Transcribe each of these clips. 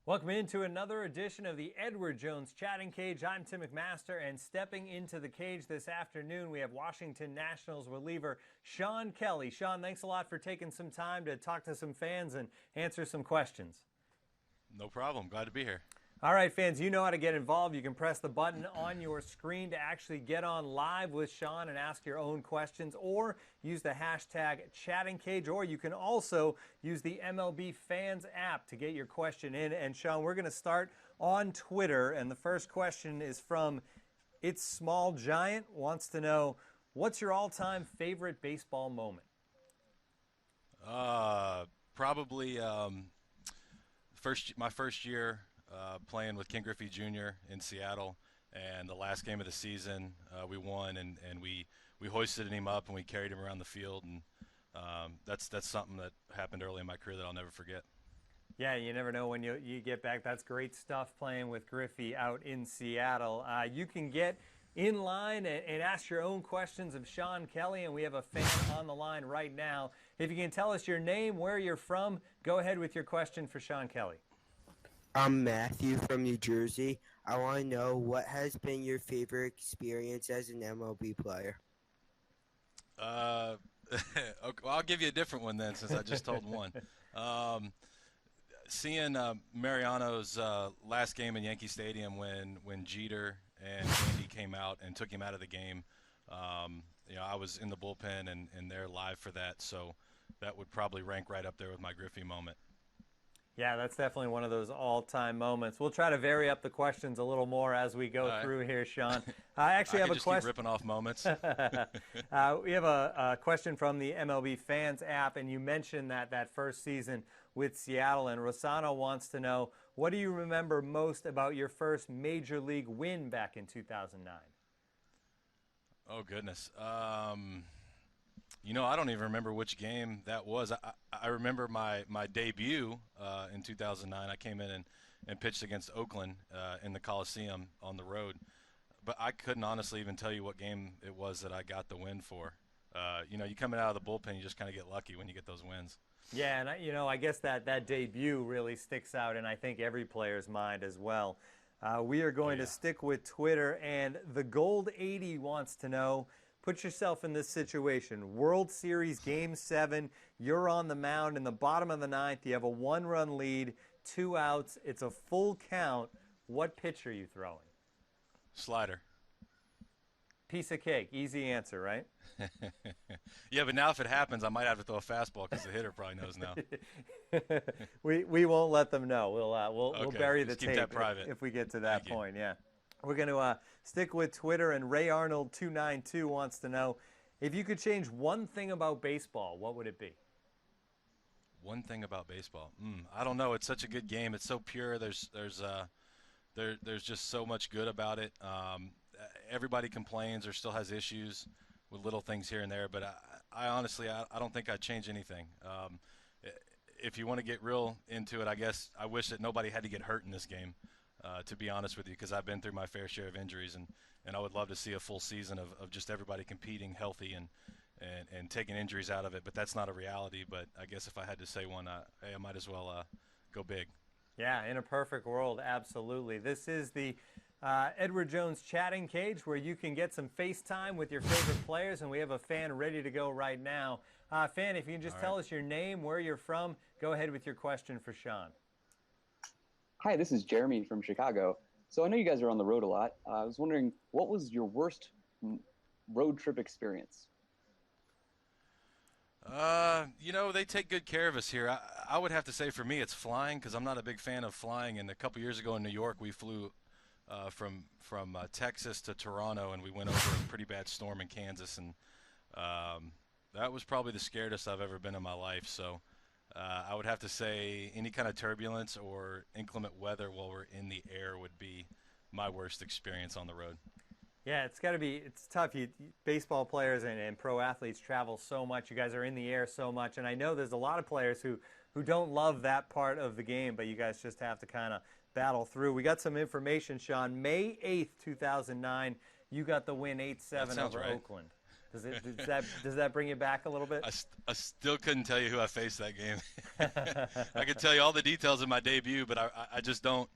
Welcome into another edition of the Edward Jones Chatting Cage. I'm Tim McMaster, and stepping into the cage this afternoon, we have Washington Nationals reliever Shawn Kelley. Shawn, thanks a lot for taking some time to talk to some fans and answer some questions. No problem. Glad to be here. All right, fans, you know how to get involved. You can press the button on your screen to actually get on live with Shawn and ask your own questions, or use the hashtag #ChattingCage, or you can also use the MLB Fans app to get your question in. And Shawn, we're going to start on Twitter, and the first question is from It's Small Giant, wants to know, what's your all-time favorite baseball moment? Probably my first year playing with Ken Griffey Jr. in Seattle, and the last game of the season we won, and we hoisted him up and we carried him around the field, and that's something that happened early in my career that I'll never forget. Yeah, you never know when you get back. That's great stuff playing with Griffey out in Seattle. You can get in line and ask your own questions of Shawn Kelley, and we have a fan on the line right now. If you can tell us your name, where you're from, go ahead with your question for Shawn Kelley. I'm Matthew from New Jersey. I want to know, what has been your favorite experience as an MLB player? Okay, well, I'll give you a different one then, since I just told one. Seeing Mariano's last game in Yankee Stadium when Jeter and Andy came out and took him out of the game. I was in the bullpen and there live for that, so that would probably rank right up there with my Griffey moment. Yeah, that's definitely one of those all-time moments. We'll try to vary up the questions a little more as we go through here, Shawn. I actually have a question. Keep ripping off moments. We have a question from the MLB Fans app, and you mentioned that first season with Seattle, and Rosano wants to know, what do you remember most about your first major league win back in 2009? Oh, goodness. I don't even remember which game that was. I remember my debut in 2009. I came in and pitched against Oakland in the Coliseum on the road. But I couldn't honestly even tell you what game it was that I got the win for. You coming out of the bullpen, you just kind of get lucky when you get those wins. Yeah, and I guess that debut really sticks out in, I think, every player's mind as well. We are going to stick with Twitter, and the Gold 80 wants to know, put yourself in this situation. World Series Game 7, you're on the mound in the bottom of the ninth. You have a one-run lead, 2 outs. It's a full count. What pitch are you throwing? Slider. Piece of cake. Easy answer, right? Yeah, but now if it happens, I might have to throw a fastball because the hitter probably knows now. We won't let them know. We'll bury the keep tape that private. if we get to that point. Yeah. We're going to stick with Twitter, and Ray Arnold 292 wants to know, if you could change one thing about baseball, what would it be? One thing about baseball? I don't know. It's such a good game. It's so pure. There's just so much good about it. Everybody complains or still has issues with little things here and there, but I honestly don't think I'd change anything. If you want to get real into it, I guess I wish that nobody had to get hurt in this game. To be honest with you, because I've been through my fair share of injuries, and I would love to see a full season of just everybody competing healthy and taking injuries out of it, but that's not a reality. But I guess if I had to say one, I might as well go big. Yeah, in a perfect world, absolutely. This is the Edward Jones Chatting Cage, where you can get some FaceTime with your favorite players, and we have a fan ready to go right now. Fan, if you can just tell us your name, where you're from, go ahead with your question for Shawn. Hi, this is Jeremy from Chicago. So I know you guys are on the road a lot. I was wondering, what was your worst road trip experience? They take good care of us here. I would have to say for me it's flying, because I'm not a big fan of flying. And a couple years ago in New York, we flew from Texas to Toronto, and we went over a pretty bad storm in Kansas. And that was probably the scariest I've ever been in my life. So I would have to say any kind of turbulence or inclement weather while we're in the air would be my worst experience on the road. Yeah, it's tough. Baseball players and pro athletes travel so much. You guys are in the air so much. And I know there's a lot of players who don't love that part of the game, but you guys just have to kind of battle through. We got some information, Shawn. May 8th, 2009, you got the win 8-7 over right. Oakland. Does that bring you back a little bit? I still couldn't tell you who I faced that game. I could tell you all the details of my debut, but I just don't.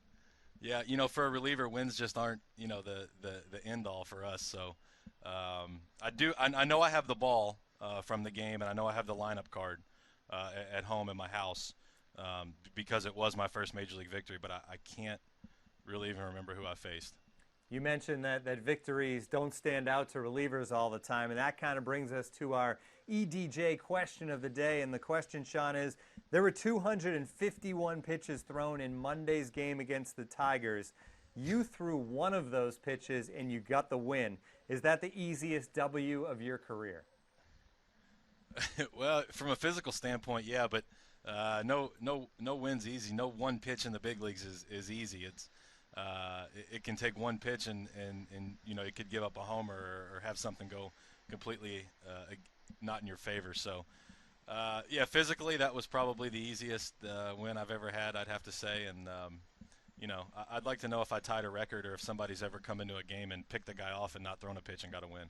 Yeah, for a reliever, wins just aren't the end all for us. So I know I have the ball from the game, and I know I have the lineup card at home in my house because it was my first major league victory, but I can't really even remember who I faced. You mentioned that victories don't stand out to relievers all the time, and that kind of brings us to our EDJ question of the day. And the question, Shawn, is there were 251 pitches thrown in Monday's game against the Tigers. You threw one of those pitches, and you got the win. Is that the easiest W of your career? Well, from a physical standpoint, yeah, but no win's easy. No one pitch in the big leagues is easy. It can take one pitch and it could give up a homer or have something go completely not in your favor. So yeah, physically that was probably the easiest win I've ever had, I'd have to say. And I'd like to know if I tied a record or if somebody's ever come into a game and picked a guy off and not thrown a pitch and got a win.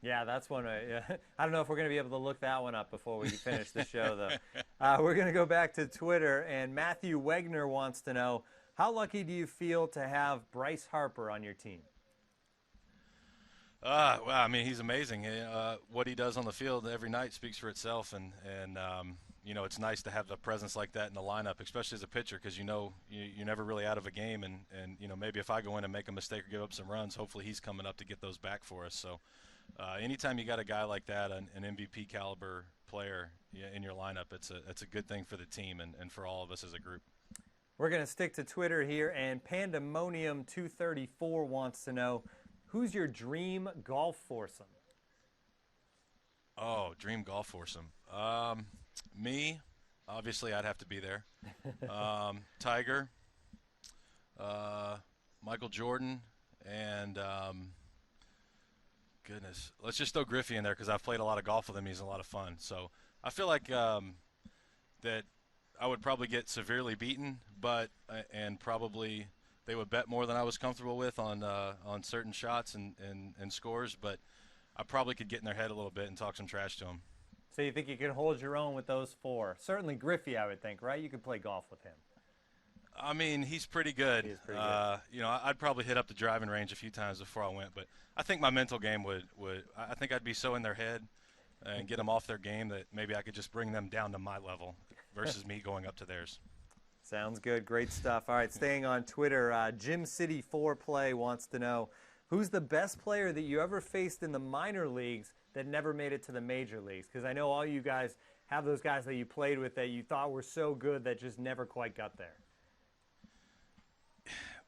Yeah, that's one. I don't know if we're going to be able to look that one up before we finish the show, though. We're going to go back to Twitter, and Matthew Wegner wants to know, how lucky do you feel to have Bryce Harper on your team? Well, I mean, he's amazing. What he does on the field every night speaks for itself, and it's nice to have a presence like that in the lineup, especially as a pitcher, because you're never really out of a game, and maybe if I go in and make a mistake or give up some runs, hopefully he's coming up to get those back for us. So anytime you got a guy like that, an MVP caliber player in your lineup, it's a good thing for the team and for all of us as a group. We're going to stick to Twitter here, and Pandemonium234 wants to know, who's your dream golf foursome? Oh, dream golf foursome. Me, obviously I'd have to be there. Tiger, Michael Jordan, and goodness, let's just throw Griffey in there because I've played a lot of golf with him. He's a lot of fun. So I feel like that I would probably get severely beaten, and probably they would bet more than I was comfortable with on certain shots and scores, but I probably could get in their head a little bit and talk some trash to them. So you think you can hold your own with those four? Certainly Griffey, I would think, right? You could play golf with him. I mean, he's pretty good. He is pretty good. I'd probably hit up the driving range a few times before I went, but I think my mental game would I think I'd be so in their head and get them off their game that maybe I could just bring them down to my level versus me going up to theirs. Sounds good. Great stuff. All right, staying on Twitter, Jim City 4Play wants to know, who's the best player that you ever faced in the minor leagues that never made it to the major leagues? Because I know all you guys have those guys that you played with that you thought were so good that just never quite got there.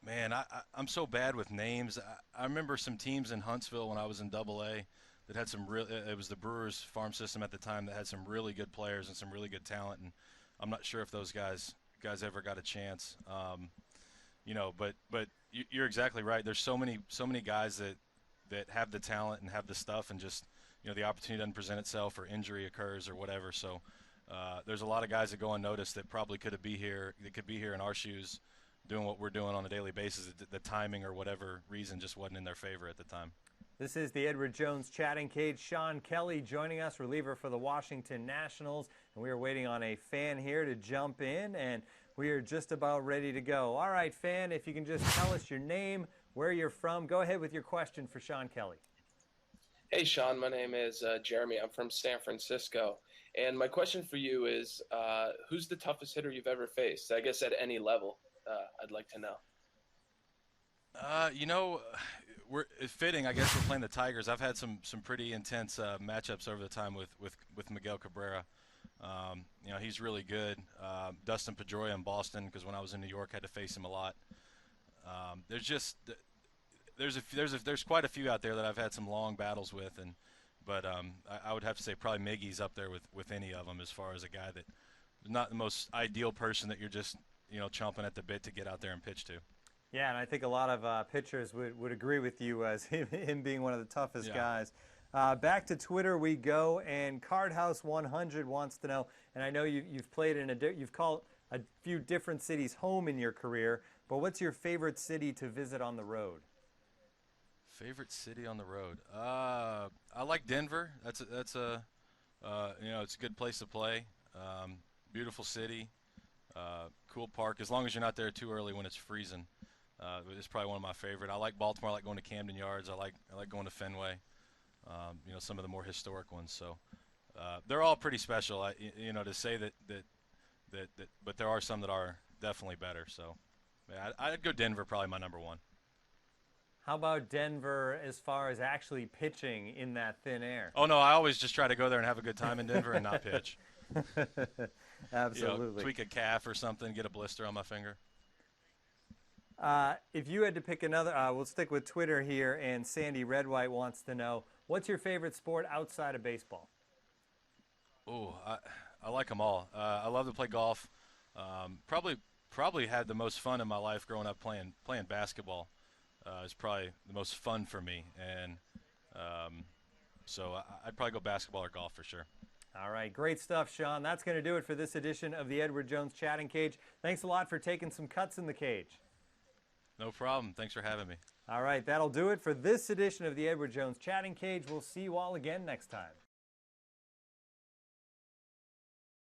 Man, I'm so bad with names. I remember some teams in Huntsville when I was in Double-A that had some real. It was the Brewers farm system at the time that had some really good players and some really good talent, and I'm not sure if those guys ever got a chance. But you're exactly right. There's so many guys that have the talent and have the stuff, and just the opportunity doesn't present itself or injury occurs or whatever. So there's a lot of guys that go unnoticed that probably could be here in our shoes, doing what we're doing on a daily basis. The timing or whatever reason just wasn't in their favor at the time. This is the Edward Jones chatting cage. Shawn Kelley joining us, reliever for the Washington Nationals. And we are waiting on a fan here to jump in, and we are just about ready to go. All right, fan, if you can just tell us your name, where you're from. Go ahead with your question for Shawn Kelley. Hey, Shawn, my name is Jeremy. I'm from San Francisco. And my question for you is, who's the toughest hitter you've ever faced? I guess at any level, I'd like to know. It's fitting. I guess we're playing the Tigers. I've had some pretty intense matchups over the time with Miguel Cabrera. He's really good. Dustin Pedroia in Boston, because when I was in New York, I had to face him a lot. There's quite a few out there that I've had some long battles with, but I would have to say probably Miggy's up there with any of them as far as a guy that is not the most ideal person that you're just chomping at the bit to get out there and pitch to. Yeah, and I think a lot of pitchers would agree with you as him being one of the toughest guys. Back to Twitter we go, and Cardhouse100 wants to know, and I know you've played you've called a few different cities home in your career, but what's your favorite city to visit on the road? Favorite city on the road? I like Denver. That's a it's a good place to play. Beautiful city, cool park. As long as you're not there too early when it's freezing, it's probably one of my favorite. I like Baltimore. I like going to Camden Yards. I like going to Fenway. Some of the more historic ones. So they're all pretty special. To say that, but there are some that are definitely better. So yeah, I'd go Denver, probably my number one. How about Denver as far as actually pitching in that thin air? Oh, no, I always just try to go there and have a good time in Denver and not pitch. Absolutely. Tweak a calf or something, get a blister on my finger. If you had to pick another, we'll stick with Twitter here, and Sandy Red White wants to know, what's your favorite sport outside of baseball? Oh, I like them all. I love to play golf. Probably had the most fun in my life growing up playing basketball. Is probably the most fun for me, and so I'd probably go basketball or golf for sure. All right, great stuff, Shawn. That's going to do it for this edition of the Edward Jones Chatting Cage. Thanks a lot for taking some cuts in the cage. No problem. Thanks for having me. All right, that'll do it for this edition of the Edward Jones Chatting Cage. We'll see you all again next time.